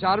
4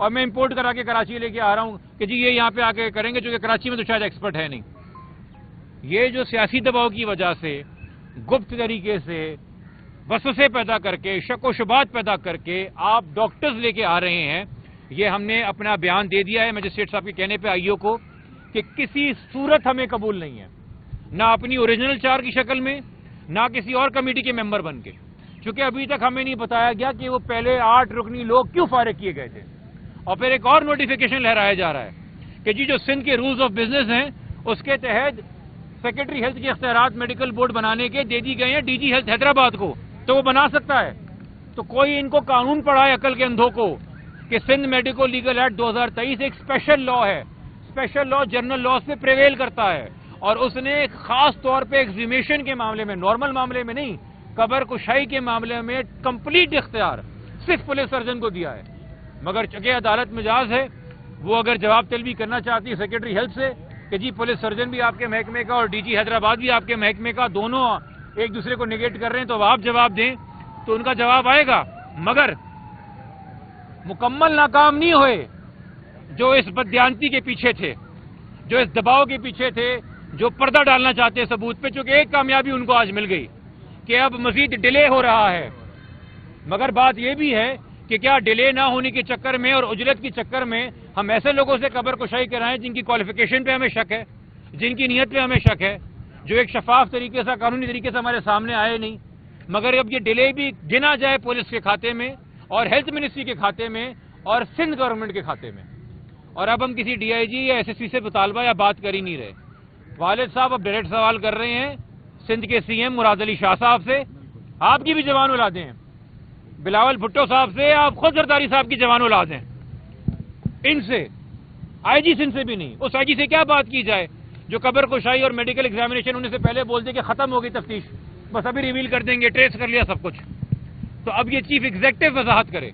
اور میں امپورٹ کرا کے کراچی لے کے آ رہا ہوں کہ جی یہ یہاں پہ آ کے کریں گے، چونکہ کراچی میں تو شاید ایکسپرٹ ہے نہیں. یہ جو سیاسی دباؤ کی وجہ سے گپت طریقے سے وسوسے پیدا کر کے شک و شبہات پیدا کر کے آپ ڈاکٹرز لے کے آ رہے ہیں، یہ ہم نے اپنا بیان دے دیا ہے مجسٹریٹ صاحب کے کہنے پہ آئیو کو کہ کسی صورت ہمیں قبول نہیں ہے، نہ اپنی اوریجنل چار کی شکل میں، نہ کسی اور کمیٹی کے ممبر بن کے، چونکہ ابھی تک ہمیں نہیں بتایا گیا کہ وہ پہلے 8 رکنی لوگ کیوں فارغ کیے گئے تھے. اور پھر ایک اور نوٹیفیکیشن لہرایا جا رہا ہے کہ جی جو سندھ کے رولز آف بزنس ہیں اس کے تحت سیکرٹری ہیلتھ کے اختیارات میڈیکل بورڈ بنانے کے دے دی گئے ہیں ڈی جی ہیلتھ حیدرآباد کو، تو وہ بنا سکتا ہے. تو کوئی ان کو قانون پڑھائے عقل کے اندھوں کو کہ سندھ میڈیکو لیگل ایکٹ 2023 ایک اسپیشل لا ہے، اسپیشل لا جنرل لا سے پریویل کرتا ہے، اور اس نے خاص طور پہ ایگزیمیشن کے معاملے میں، نارمل معاملے میں نہیں، قبر کشائی کے معاملے میں کمپلیٹ اختیار صرف پولیس سرجن کو دیا ہے. مگر چونکہ عدالت مجاز ہے، وہ اگر جواب طلبی کرنا چاہتی ہے سیکرٹری ہیلتھ سے کہ جی پولیس سرجن بھی آپ کے محکمے کا اور ڈی جی حیدرآباد بھی آپ کے محکمے کا، دونوں ایک دوسرے کو نگیٹ کر رہے ہیں، تو آپ جواب دیں، تو ان کا جواب آئے گا. مگر مکمل ناکام نہیں ہوئے جو اس بددیانتی کے پیچھے تھے، جو اس دباؤ کے پیچھے تھے، جو پردہ ڈالنا چاہتے ہیں ثبوت پہ. چونکہ ایک کامیابی ان کو آج مل گئی کہ اب مزید ڈیلے ہو رہا ہے. مگر بات یہ بھی ہے کہ کیا ڈیلے نہ ہونے کے چکر میں اور اجرت کے چکر میں ہم ایسے لوگوں سے قبر کشائی کرائیں جن کی کوالیفیکیشن پہ ہمیں شک ہے، جن کی نیت پہ ہمیں شک ہے، جو ایک شفاف طریقے سے قانونی طریقے سے ہمارے سامنے آئے نہیں. مگر اب یہ ڈیلے بھی گنا جائے پولیس کے کھاتے میں اور ہیلتھ منسٹری کے کھاتے میں اور سندھ گورنمنٹ کے کھاتے میں. اور اب ہم کسی ڈی آئی جی یا ایس ایس پی سے مطالبہ یا بات کر ہی نہیں رہے. والد صاحب اب ڈائریکٹ سوال کر رہے ہیں سندھ کے سی ایم مراد علی شاہ صاحب سے، آپ کی بھی جوان اولادیں ہیں، بلاول بھٹو صاحب سے، آپ خود زرداری صاحب کی جوان اولاد ہیں، ان سے آئی جی سندھ سے بھی نہیں. اس آئی جی سے کیا بات کی جائے جو قبر کشائی اور میڈیکل ایگزامینیشن ہونے سے پہلے بول دے کہ ختم ہو گئی تفتیش، بس ابھی ریویل کر دیں گے، ٹریس کر لیا سب کچھ. تو اب یہ چیف ایگزیکٹو وضاحت کرے.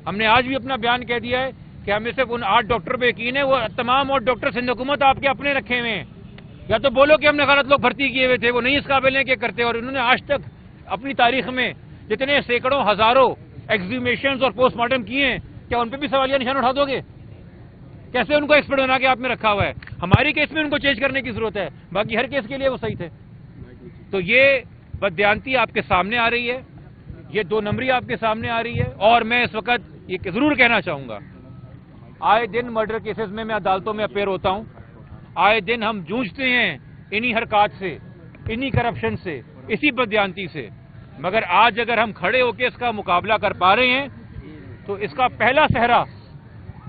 ہم نے آج بھی اپنا بیان کہہ دیا ہے کہ ہمیں صرف ان 8 ڈاکٹر پہ یقین ہے، وہ تمام اور ڈاکٹر سندھ حکومت آپ کے اپنے رکھے ہوئے ہیں. یا تو بولو کہ ہم نے غلط لوگ بھرتی کیے ہوئے تھے، وہ نہیں اس قابل ہیں کہ کرتے، اور انہوں نے آج تک اپنی تاریخ میں جتنے سینکڑوں ہزاروں ایگزیومیشنز اور پوسٹ مارٹم کیے ہیں، کیا ان پہ بھی سوالیہ نشان اٹھا دو گے؟ کیسے ان کو ایکسپرٹ بنا کے آپ نے رکھا ہوا ہے؟ ہماری کیس میں ان کو چینج کرنے کی ضرورت ہے، باقی ہر کیس کے لیے وہ صحیح تھے. تو یہ بددیانتی آپ کے سامنے آ رہی ہے، یہ 2 نمبری آپ کے سامنے آ رہی ہے. اور میں اس وقت یہ ضرور کہنا چاہوں گا، آئے دن مرڈر کیسز میں عدالتوں میں اپیئر ہوتا ہوں، آئے دن ہم جوجھتے ہیں انہی حرکات سے، انہی کرپشن سے، اسی بددیانتی سے. مگر آج اگر ہم کھڑے ہو کے اس کا مقابلہ کر پا رہے ہیں تو اس کا پہلا سہرا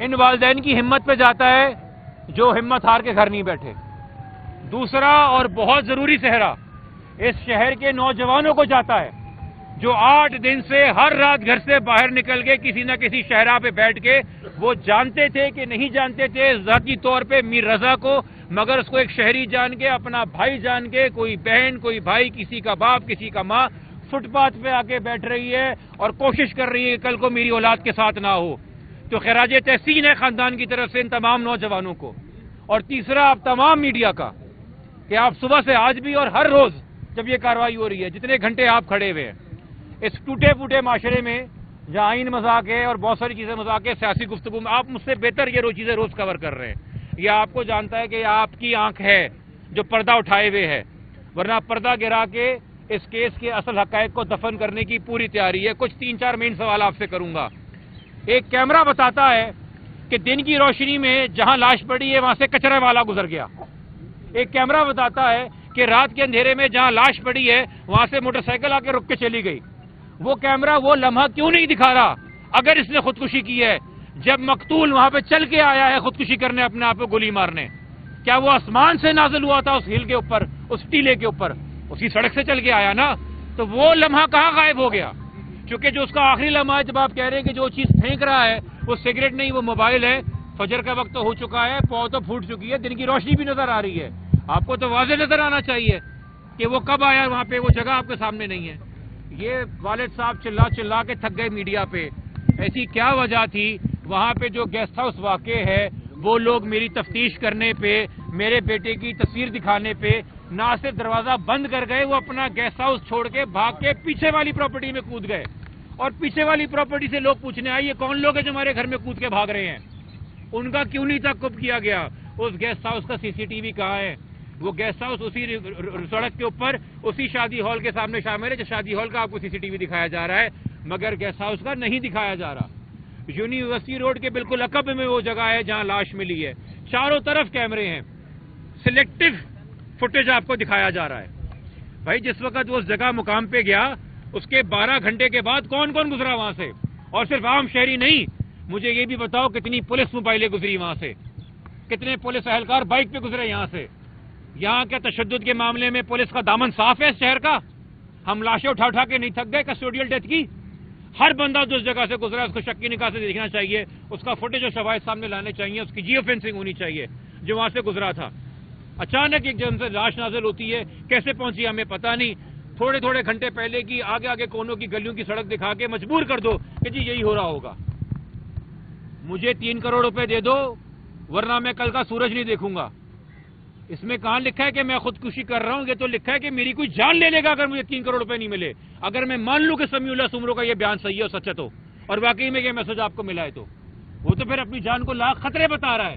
ان والدین کی ہمت پہ جاتا ہے جو ہمت ہار کے گھر نہیں بیٹھے. دوسرا اور بہت ضروری سہرا اس شہر کے نوجوانوں کو جاتا ہے جو 8 دن سے ہر رات گھر سے باہر نکل کے کسی نہ کسی شہرا پہ بیٹھ کے وہ جانتے تھے کہ نہیں جانتے تھے ذاتی طور پہ میر رضا کو، مگر اس کو ایک شہری جان کے، اپنا بھائی جان کے، کوئی بہن، کوئی بھائی، کسی کا باپ، کسی کا ماں فٹ پاتھ پہ آ کے بیٹھ رہی ہے اور کوشش کر رہی ہے کہ کل کو میری اولاد کے ساتھ نہ ہو. تو خراج تحسین ہے خاندان کی طرف سے ان تمام نوجوانوں کو. اور تیسرا آپ تمام میڈیا کا کہ آپ صبح سے آج بھی اور ہر روز جب یہ کارروائی ہو رہی ہے، جتنے گھنٹے آپ کھڑے ہوئے ہیں اس ٹوٹے پھوٹے معاشرے میں جہاں آئین مذاق ہے اور بہت ساری چیزیں مذاق ہے، سیاسی گفتگو میں آپ مجھ سے بہتر یہ چیزیں روز کور کر رہے ہیں. یہ آپ کو جانتا ہے کہ یہ آپ کی آنکھ ہے جو پردہ اٹھائے ہوئے ہے، ورنہ پردہ گرا کے اس کیس کے اصل حقائق کو دفن کرنے کی پوری تیاری ہے. کچھ 3-4 مین سوال آپ سے کروں گا. ایک کیمرہ بتاتا ہے کہ دن کی روشنی میں جہاں لاش پڑی ہے وہاں سے کچرے والا گزر گیا. ایک کیمرہ بتاتا ہے کہ رات کے اندھیرے میں جہاں لاش پڑی ہے وہاں سے موٹر سائیکل آ کے رک کے چلی گئی. وہ کیمرہ وہ لمحہ کیوں نہیں دکھا رہا اگر اس نے خودکشی کی ہے جب مقتول وہاں پہ چل کے آیا ہے خودکشی کرنے، اپنے آپ کو گولی مارنے؟ کیا وہ آسمان سے نازل ہوا تھا اس ہل کے اوپر، اس ٹیلے کے اوپر؟ اسی سڑک سے چل کے آیا نا. تو وہ لمحہ کہاں غائب ہو گیا؟ چونکہ جو اس کا آخری لمحہ ہے جب آپ کہہ رہے ہیں کہ جو چیز پھینک رہا ہے وہ سگریٹ نہیں، وہ موبائل ہے. فجر کا وقت تو ہو چکا ہے، پاؤں تو پھوٹ چکی ہے، دن کی روشنی بھی نظر آ رہی ہے. آپ کو تو واضح نظر آنا چاہیے کہ وہ کب آیا وہاں پہ، وہ جگہ آپ کے سامنے نہیں ہے. یہ والد صاحب چلا کے تھک گئے میڈیا پہ. ایسی کیا وجہ تھی؟ وہاں پہ جو گیسٹ ہاؤس واقع ہے وہ لوگ میری تفتیش کرنے پہ، میرے بیٹے کی تصویر دکھانے پہ نہ صرف دروازہ بند کر گئے، وہ اپنا گیسٹ ہاؤس چھوڑ کے بھاگ کے پیچھے والی پراپرٹی میں کود گئے اور پیچھے والی پراپرٹی سے لوگ پوچھنے آئے یہ کون لوگ ہیں جو ہمارے گھر میں کود کے بھاگ رہے ہیں, ان کا کیوں نہیں تعاقب کیا گیا؟ اس گیسٹ ہاؤس کا CCTV کہاں ہے؟ وہ گیسٹ ہاؤس اسی سڑک کے اوپر اسی شادی ہال کے سامنے شامل ہے, جو شادی ہال کا آپ کو CCTV دکھایا جا رہا ہے, مگر گیسٹ ہاؤس کا نہیں دکھایا جا رہا. یونیورسٹی روڈ کے بالکل عقب میں وہ جگہ ہے جہاں لاش ملی ہے, چاروں طرف کیمرے ہیں, سلیکٹو فوٹیج آپ کو دکھایا جا رہا ہے. بھائی جس وقت وہ اس جگہ مقام پہ گیا اس کے 12 گھنٹے کے بعد کون کون گزرا وہاں سے؟ اور صرف عام شہری نہیں, مجھے یہ بھی بتاؤ کتنی پولیس موبائلیں گزری وہاں سے, کتنے پولیس اہلکار بائک پہ گزرے یہاں سے. یہاں کے تشدد کے معاملے میں پولیس کا دامن صاف ہے اس شہر کا؟ ہم لاشیں اٹھا اٹھا کے نہیں تھک گئے کسٹوڈیل ڈیتھ کی؟ ہر بندہ جو اس جگہ سے گزرا ہے اس کو شک کی نگاہ سے دیکھنا چاہیے, اس کا فوٹیج اور شواہد سامنے لانے چاہیے, اس کی جیو فینسنگ ہونی چاہیے جو وہاں سے گزرا تھا. اچانک ایک جن سے لاش نازل ہوتی ہے, کیسے پہنچی ہمیں پتہ نہیں, تھوڑے تھوڑے گھنٹے پہلے کی آگے آگے کونوں کی گلیوں کی سڑک دکھا کے مجبور کر دو کہ جی یہی ہو رہا ہوگا. مجھے 3 کروڑ روپے دے دو ورنہ میں کل کا سورج نہیں دیکھوں گا. اس میں کہاں لکھا ہے کہ میں خودکشی کر رہا ہوں؟ یہ تو لکھا ہے کہ میری کوئی جان لے لے گا اگر مجھے 3 کروڑ روپے نہیں ملے. اگر میں مان لوں کہ سمیع اللہ سمرو کا یہ بیان صحیح ہے اور سچ ہے تو, اور واقعی میں یہ میسج آپ کو ملا ہے تو وہ تو پھر اپنی جان کو لاکھ خطرے بتا رہا ہے.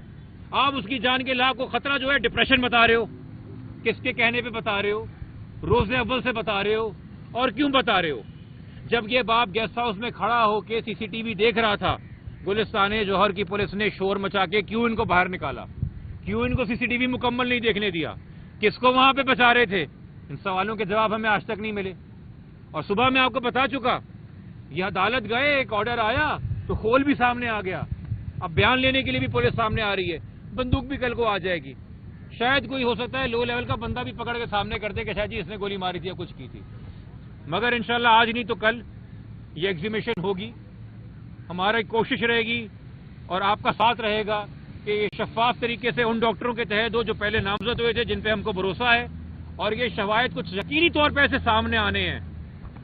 آپ اس کی جان کے لاکھ کو خطرہ جو ہے ڈپریشن بتا رہے ہو, کس کے کہنے پہ بتا رہے ہو؟ روز اول سے بتا رہے ہو, اور کیوں بتا رہے ہو؟ جب یہ باپ گیسٹ ہاؤس میں کھڑا ہو کے CCTV دیکھ رہا تھا, گلستان جوہر کی پولیس نے شور مچا کے کیوں ان کو باہر نکالا؟ کیوں ان کو CCTV مکمل نہیں دیکھنے دیا؟ کس کو وہاں پہ بچا رہے تھے؟ ان سوالوں کے جواب ہمیں آج تک نہیں ملے. اور صبح میں آپ کو بتا چکا, یہ عدالت گئے, ایک آرڈر آیا تو خول بھی سامنے آ گیا. اب بیان لینے کے لیے بھی پولیس سامنے آ رہی ہے, بندوق بھی کل کو آ جائے گی. شاید کوئی ہو سکتا ہے لو لیول کا بندہ بھی پکڑ کے سامنے کر دے کہ شاید جی اس نے گولی ماری تھی یا کچھ کی تھی. مگر انشاءاللہ آج نہیں تو کل یہ ایگزیبیشن ہوگی. ہماری کوشش رہے گی اور آپ کا ساتھ رہے گا کہ یہ شفاف طریقے سے ان ڈاکٹروں کے تحت ہو جو پہلے نامزد ہوئے تھے, جن پہ ہم کو بھروسہ ہے, اور یہ شواہد کچھ یقینی طور پہ ایسے سامنے آنے ہیں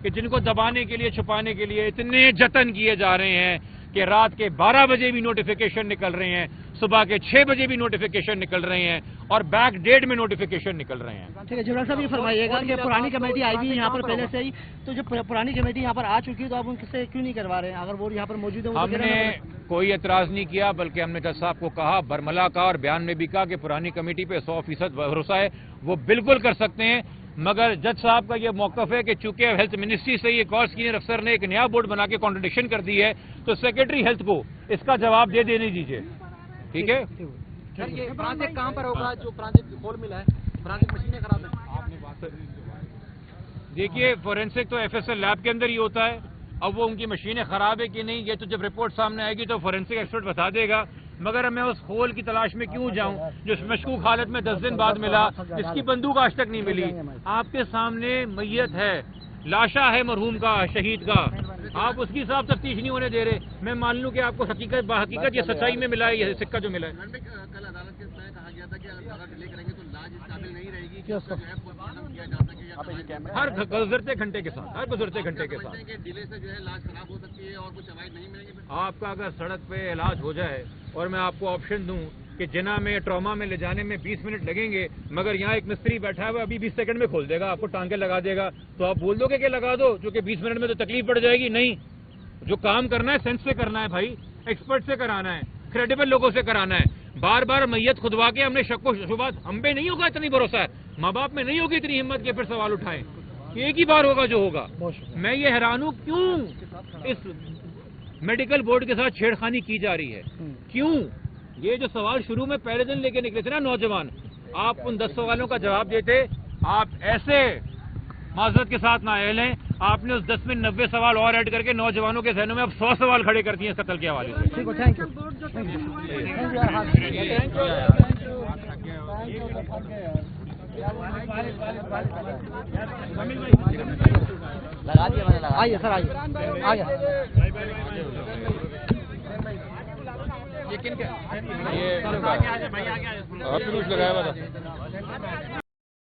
کہ جن کو دبانے کے لیے, چھپانے کے لیے اتنے جتن کیے جا رہے ہیں کہ رات کے 12 بجے بھی نوٹیفیکیشن نکل رہے ہیں, صبح کے 6 بجے بھی نوٹیفیکیشن نکل رہے ہیں, اور بیک ڈیٹ میں نوٹیفیکیشن نکل رہے ہیں. ٹھیک ہے جنرل صاحب, یہ فرمائیے گا کہ پرانی کمیٹی آئی ہوئی یہاں پر پہلے سے ہی, تو جو پرانی کمیٹی یہاں پر آ چکی ہے تو آپ ان سے کیوں نہیں کروا رہے ہیں؟ اگر وہ یہاں پر موجود ہے, ہم نے کوئی اعتراض نہیں کیا, بلکہ ہم نے جج صاحب کو کہا, برملا کا اور بیان میں بھی کہا کہ پرانی کمیٹی پہ 100% بھروسہ ہے, وہ بالکل کر سکتے ہیں. مگر جج صاحب کا یہ موقف ہے کہ چونکہ ہیلتھ منسٹری سے یہ کورس سینئر افسر نے ایک نیا بورڈ بنا کے کانٹرڈکشن کر دی ہے, تو سیکرٹری ہیلتھ کو اس کا جواب دے دینے دیجیے. ٹھیک ہے. سر یہ پرانجیکٹ کہاں پر ہوگا جو پرانجیکٹ کھول ملا ہے؟ پرانجیکٹ مشینیں خراب ہیں. دیکھیے فورینسک تو FSL لیب کے اندر ہی ہوتا ہے. اب وہ ان کی مشینیں خراب ہے کہ نہیں یہ تو جب رپورٹ سامنے آئے گی تو فورینسک ایکسپرٹ بتا دے گا. مگر میں اس خول کی تلاش میں کیوں جاؤں جو مشکوک حالت میں 10 دن بعد ملا, جس کی بندوق آج تک نہیں ملی. آپ کے سامنے میت ہے, لاشا ہے مرحوم کا, شہید کا, آپ اس کی صاحب تفتیش نہیں ہونے دے رہے. میں مان لوں کہ آپ کو حقیقت باحقیقت یہ سچائی میں ملا ہے, یہ سکہ جو ملا ہے. کل عدالت کے سامنے کہا گیا تھا کہ اگر زیادہ ڈیلے کریں گے تو لاج اس قابل نہیں رہے گی کہ اس کا جو ہے پوسٹ مارٹم کیا جا سکے. ہر گزرتے گھنٹے کے ساتھ, ہر گزرتے گھنٹے کے ساتھ کہ ڈیلے سے جو ہے لاج خراب ہو سکتی ہے اور کچھ شواہد نہیں ملیں گے. آپ کا اگر سڑک پہ علاج ہو جائے اور میں آپ کو آپشن دوں کہ جنا میں ٹراما میں لے جانے میں 20 منٹ لگیں گے, مگر یہاں ایک مستری بیٹھا ہے وہ ابھی 20 سیکنڈ میں کھول دے گا, آپ کو ٹانکے لگا دے گا, تو آپ بول دو گے کہ لگا دو, جو کہ 20 منٹ میں تو تکلیف پڑ جائے گی. نہیں, جو کام کرنا ہے سینس سے کرنا ہے بھائی, ایکسپرٹ سے کرانا ہے, کریڈیبل لوگوں سے کرانا ہے. بار بار میت کھدوا کے ہم نے شک و شبہات, ہم پہ نہیں ہوگا اتنی بھروسہ ہے, ماں باپ میں نہیں ہوگی اتنی ہمت کہ پھر سوال اٹھائیں. ایک ہی بار ہوگا جو ہوگا. میں یہ حیران ہوں کیوں اس میڈیکل بورڈ کے ساتھ چھیڑخانی کی جا رہی ہے. کیوں؟ یہ جو سوال شروع میں پہلے دن لے کے نکلے تھے نا نوجوان, آپ ان 10 سوالوں کا جواب دیتے, آپ ایسے معذرت کے ساتھ نااہل ہیں, آپ نے اس 10 میں 90 سوال اور ایڈ کر کے نوجوانوں کے ذہنوں میں اب 100 سوال کھڑے کر دیے قتل کے حوالے سے. آئیے سر, آئیے. یہ لگایا ہوا تھا.